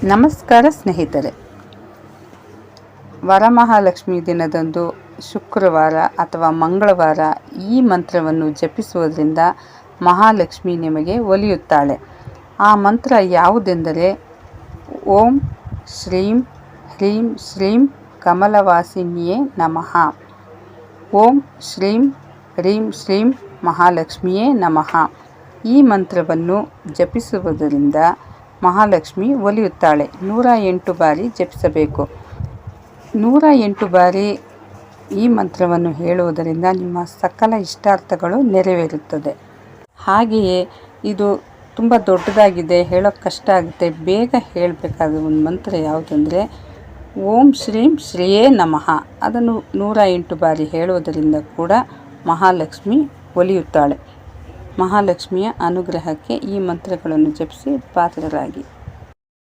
ನಮಸ್ಕಾರ ಸ್ನೇಹಿತರೆ. ವರಮಹಾಲಕ್ಷ್ಮಿ ದಿನದಂದು ಶುಕ್ರವಾರ ಅಥವಾ ಮಂಗಳವಾರ ಈ ಮಂತ್ರವನ್ನು ಜಪಿಸುವುದರಿಂದ ಮಹಾಲಕ್ಷ್ಮಿ ನಿಮಗೆ ಒಲಿಯುತ್ತಾಳೆ. ಆ ಮಂತ್ರ ಯಾವುದೆಂದರೆ ಓಂ ಶ್ರೀಂ ಹ್ರೀಂ ಶ್ರೀಂ ಕಮಲವಾಸಿನಿಯೇ ನಮಃ. ಓಂ ಶ್ರೀಂ ಹ್ರೀಂ ಶ್ರೀಂ ಮಹಾಲಕ್ಷ್ಮಿಯೇ ನಮಃ. ಈ ಮಂತ್ರವನ್ನು ಜಪಿಸುವುದರಿಂದ ಮಹಾಲಕ್ಷ್ಮಿ ಒಲಿಯುತ್ತಾಳೆ. 108 ಬಾರಿ ಜಪಿಸಬೇಕು. 108 ಬಾರಿ ಈ ಮಂತ್ರವನ್ನು ಹೇಳುವುದರಿಂದ ನಿಮ್ಮ ಸಕಲ ಇಷ್ಟಾರ್ಥಗಳು ನೆರವೇರುತ್ತದೆ. ಹಾಗೆಯೇ ಇದು ತುಂಬ ದೊಡ್ಡದಾಗಿದೆ, ಹೇಳೋಕ್ಕೆ ಕಷ್ಟ ಆಗುತ್ತೆ. ಬೇಗ ಹೇಳಬೇಕಾದ ಒಂದು ಮಂತ್ರ ಯಾವುದಂದರೆ ಓಂ ಶ್ರೀಂ ಶ್ರೀಯೇ ನಮಃ. ಅದನ್ನು 108 ಬಾರಿ ಹೇಳುವುದರಿಂದ ಕೂಡ ಮಹಾಲಕ್ಷ್ಮಿ ಒಲಿಯುತ್ತಾಳೆ. ಮಹಾಲಕ್ಷ್ಮಿಯ ಅನುಗ್ರಹಕ್ಕೆ ಈ ಮಂತ್ರಗಳನ್ನು ಜಪಿಸಿ ಪಾತ್ರರಾಗಿ.